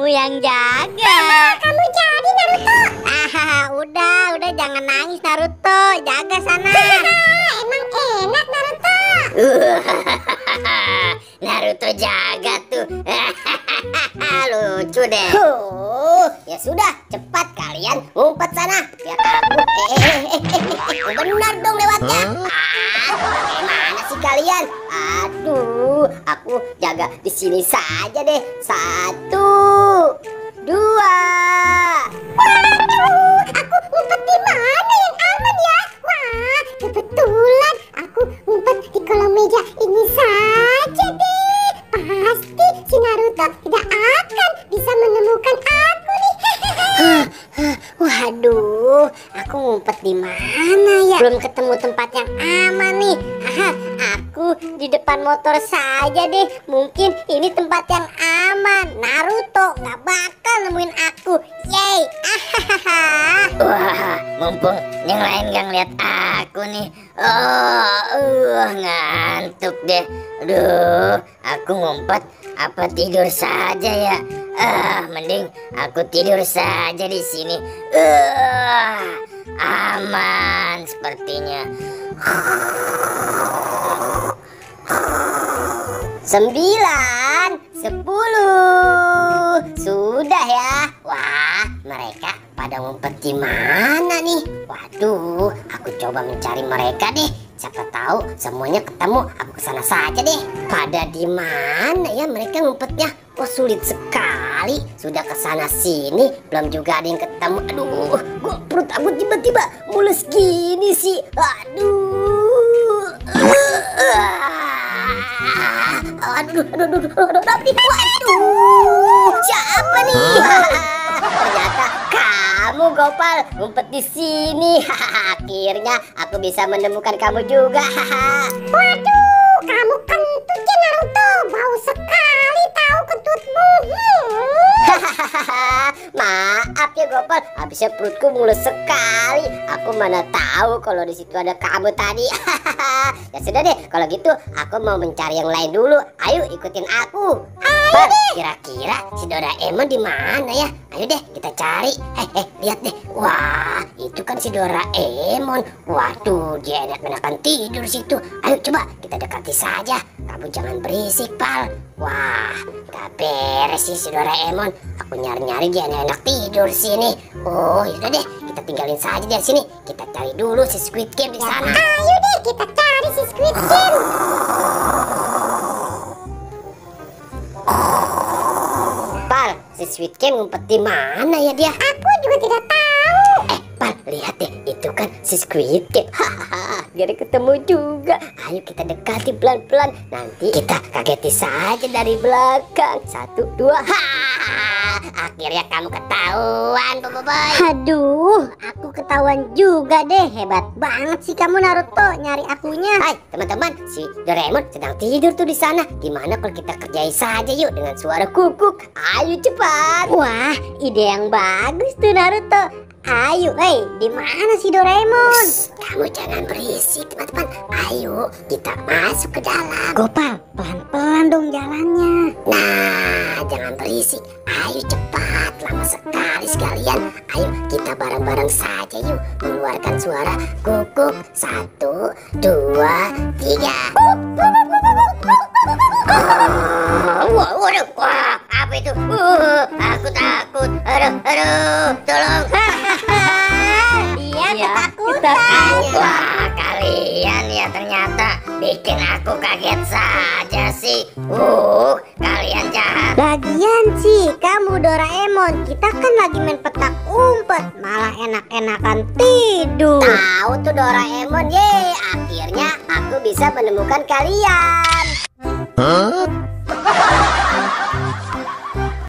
kamu yang jaga. Kamu jadi Naruto. Udah jangan nangis Naruto, jaga sana. Emang enak Naruto. Naruto jaga tuh. Lucu deh. Ya sudah, cepat kalian ngumpet sana. Biar aku. Benar dong lewatnya. Bagaimana sih kalian? Aduh, aku jaga di sini saja deh. 1, 2. Waduh, aku ngumpet di mana yang aman ya? Wah, kebetulan aku ngumpet di kolong meja ini saja deh. Pasti si Naruto tidak akan bisa menemukan aku nih. Waduh, aku ngumpet di mana ya? Belum ketemu tempat yang aman nih. Aku di depan motor saja deh. Mungkin ini tempat yang aman. Naruto nggak bakal nemuin aku. Yeay. Wah, mumpung yang lain gak ngeliat aku nih. Ngantuk deh. Aduh, aku ngumpet apa tidur saja ya? Mending aku tidur saja di sini. Aman sepertinya. 9, 10. Sudah ya. Wah, mereka pada ngumpet di mana nih? Waduh, aku coba mencari mereka deh. Siapa tahu semuanya ketemu. Aku kesana saja deh. Pada di mana ya mereka ngumpetnya? Kok sulit sekali. Sudah kesana sini, belum juga ada yang ketemu. Aduh, kok perut aku tiba-tiba mules gini sih. Aduh. Aduh, waduh, siapa nih? Ternyata kamu Gopal ngumpet di sini. Akhirnya aku bisa menemukan kamu juga. Waduh, kamu kentutnya Naruto. Bau sekali tahu kentutmu. Maaf ya Gopal, habisnya perutku mules sekali. Aku mana tahu kalau di situ ada kamu tadi. Ya sudah deh, kalau gitu aku mau mencari yang lain dulu. Ayo ikutin aku. Ayo deh. Kira-kira si Doraemon di mana ya? Ayo deh kita cari. Lihat deh. Wah, itu kan si Doraemon. Waduh, dia enak-enakan tidur situ. Ayo coba kita dekati saja. Kamu jangan berisik, Pal. Wah, gak beres sih si Doraemon. Aku nyari-nyari dia enak tidur sini. Oh, yaudah deh, kita tinggalin saja di sini. Kita cari dulu si Squid Game di sana. Ayo deh, kita cari si Squid Game. Pal, si Squid Game ngumpet di mana ya dia? Aku juga tidak tahu. Pal, lihat deh, itu kan si Squid Game. Dia ketemu juga. Ayo kita dekati pelan-pelan. Nanti kita kageti saja dari belakang. 1, 2. Akhirnya kamu ketahuan, Boboiboy. Aduh, aku ketahuan juga deh. Hebat banget sih kamu Naruto nyari akunya. Hai teman-teman, si Doraemon sedang tidur tuh di sana. Gimana kalau kita kerjain saja yuk dengan suara kukuk? Ayo cepat. Wah, ide yang bagus tuh Naruto. Ayo, di mana si Doraemon? Kamu jangan berisik teman-teman. Ayo kita masuk ke dalam. Gopal, pelan-pelan dong jalannya. Nah, jangan berisik. Ayo cepat, lama sekali sekalian. Ayo kita bareng-bareng saja yuk mengeluarkan suara kukuk. 1, 2, 3. Wah, apa itu? Aku takut. Aduh, tolong. Iya, ketakutan. Wah, kalian ya ternyata bikin aku kaget saja sih. Kalian jahat. Lagian sih kamu Doraemon, kita kan lagi main petak umpet, malah enak-enakan tidur. Tahu tuh Doraemon, akhirnya aku bisa menemukan kalian.